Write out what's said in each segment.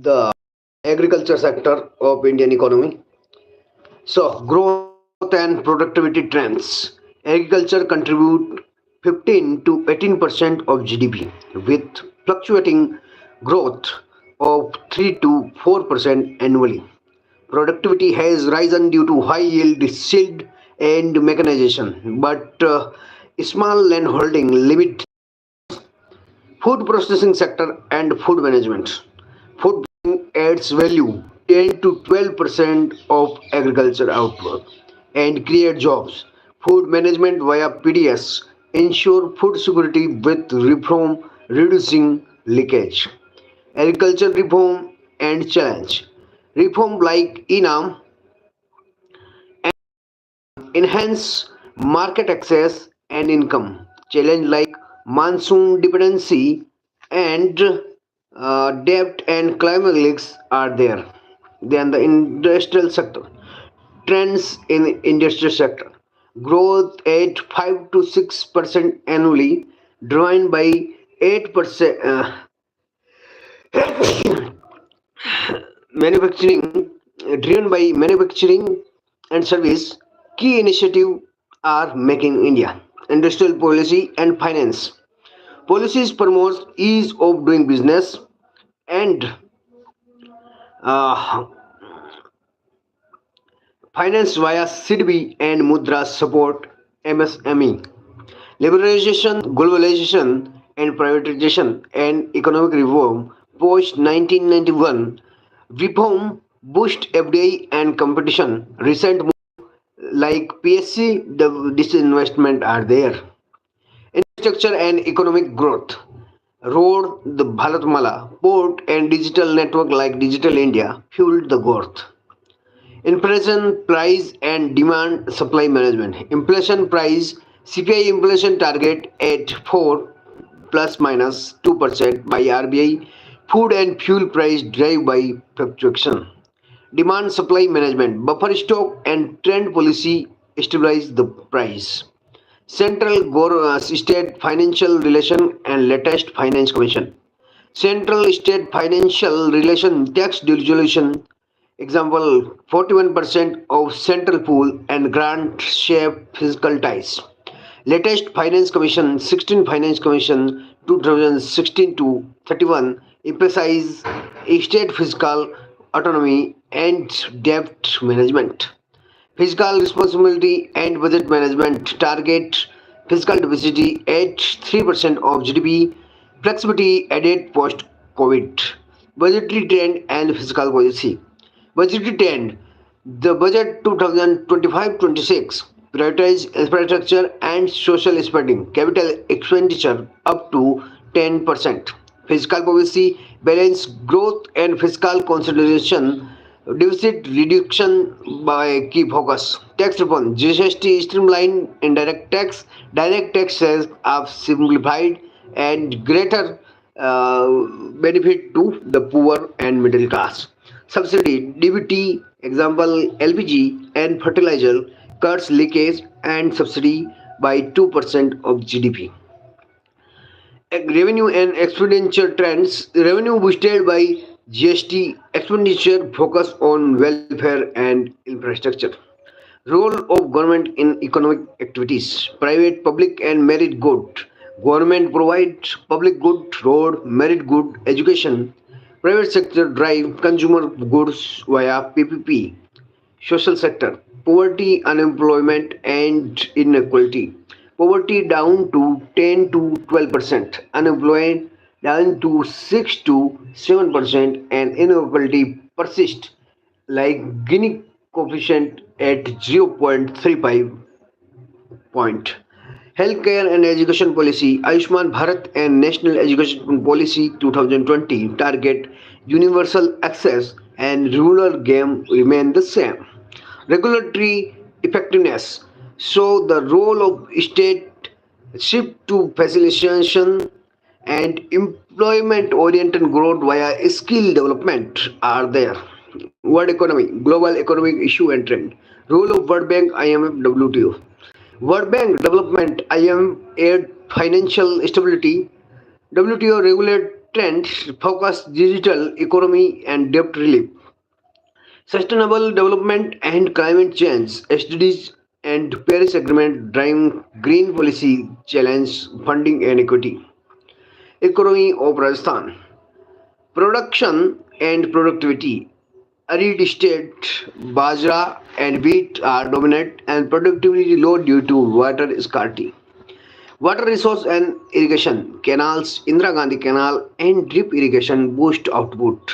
the agriculture sector of Indian economy. So, growth and productivity trends. Agriculture contribute 15 to 18% of GDP, with fluctuating growth of 3 to 4% annually. Productivity has risen due to high yield, seed, and mechanization, but small land holding limit food processing sector and food management. Food adds value 10 to 12% of agriculture output and create jobs. Food management via PDS ensure food security with reform reducing leakage. Agriculture reform and challenge. Reform like ENAM enhance market access and income. Challenge like monsoon dependency and debt and climate risks are there. Then the industrial sector. Trends in industrial sector. Growth at 5 to 6% annually, driven by 8% manufacturing, driven by manufacturing and service. Key initiative are making India. Industrial policy and finance. Policies promote ease of doing business and uh, finance via CDB and Mudra support MSME. Liberalization, globalization, and privatization and economic reform post 1991 reform boost FDI and competition. Recent moves like PSC, the disinvestment are there. Infrastructure and economic growth. Road, the Bharatmala, port, and digital network like Digital India fueled the growth. Inflation, price, and demand supply management. Inflation price CPI inflation target at 4 plus minus 2% by RBI. Food and fuel price drive by fluctuation. Demand supply management. Buffer stock and trend policy stabilize the price. State Financial Relation and latest Finance Commission. Central State Financial Relation tax resolution. Example 41% of central pool and grant shape fiscal ties. Latest Finance Commission 16 Finance Commission 2016 to 31 emphasize state fiscal autonomy and debt management. Fiscal responsibility and budget management target fiscal deficit at 3% of GDP, flexibility added post COVID. Budgetary trend and fiscal policy. Budgetary trend. The budget 2025-26 prioritize infrastructure and social spending, capital expenditure up to 10%. Fiscal policy balance growth and fiscal consolidation, deficit reduction by key focus. Tax reform, GST streamline indirect tax, direct taxes are simplified and greater benefit to the poor and middle class. Subsidy, DBT, example LPG and fertilizer cuts leakage and subsidy by 2% of GDP. Revenue and expenditure trends. Revenue boosted by GST, expenditure focus on welfare and infrastructure. Role of government in economic activities. Private, public, and merit good. Government provides public good, road, merit good, education. Private sector drive consumer goods via PPP. Social sector. Poverty, unemployment, and inequality. Poverty down to 10 to 12%. Unemployment down to 6 to 7%, and inequality persists like Gini coefficient at 0.35 point. Healthcare and education policy. Ayushman Bharat and National Education Policy 2020 target universal access and rural game remain the same. Regulatory effectiveness. So the role of state shift to facilitation and employment oriented growth via skill development are there. World economy, global economic issue and trend. Role of World Bank, IMF, WTO. World Bank development, IMF aid financial stability. WTO regulate trend focus digital economy and debt relief, sustainable development and climate change, SDGs and Paris Agreement driving green policy challenge funding and equity. Economy of Rajasthan. Production and productivity. Arid state, bajra and wheat are dominant and productivity low due to water scarcity. Water resource and irrigation, canals, Indira Gandhi Canal and drip irrigation boost output.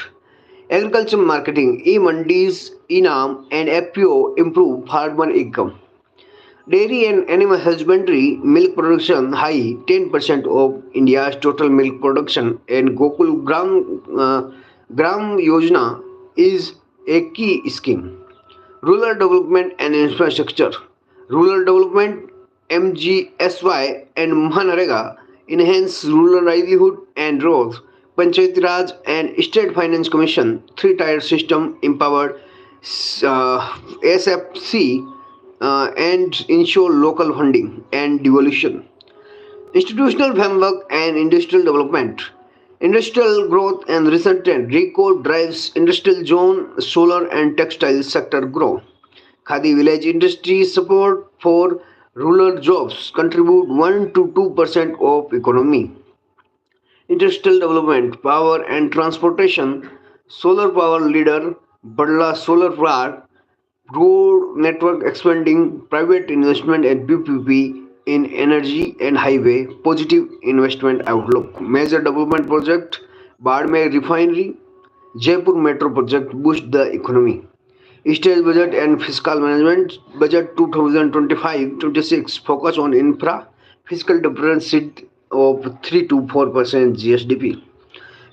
Agriculture marketing, e-mandis, ENAM and FPO improve farmer income. Dairy and animal husbandry, milk production high 10% of India's total milk production, and Gokul Gram Yojana is a key scheme. Rural development and infrastructure. Rural development MGSY and Mahanarega enhance rural livelihood and growth. Panchayati Raj and State Finance Commission three-tier system empowered SFC and ensure local funding and devolution. Institutional framework and industrial development. Industrial growth and recent trend. RECO drives industrial zone, solar and textile sector grow. Khadi village industry support for rural jobs contribute 1 to 2% of economy. Industrial development, power and transportation, solar power leader, Badla Solar Park, road network expanding, private investment and PPP in energy and highway, positive investment outlook. Major development project, Badmer refinery, Jaipur metro project boost the economy. State budget and fiscal management, budget 2025-26 focus on infra, fiscal deficit of 3 to 4% GSDP.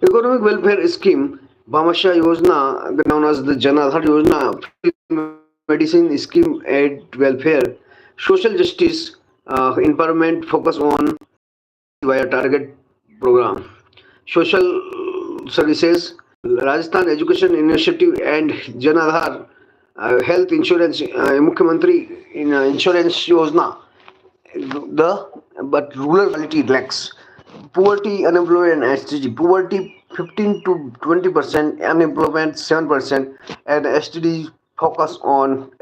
Economic welfare scheme, Bhamasha Yojana, known as the Janadhar Yojana, free medicine scheme aid welfare, social justice, empowerment focus on via target program, social services, Rajasthan Education Initiative and Janadhar health insurance, Mukhyamantri in insurance Yojana, the but rural quality lacks. Poverty, unemployment, and STG. Poverty 15 to 20%, unemployment 7%, and STD focus on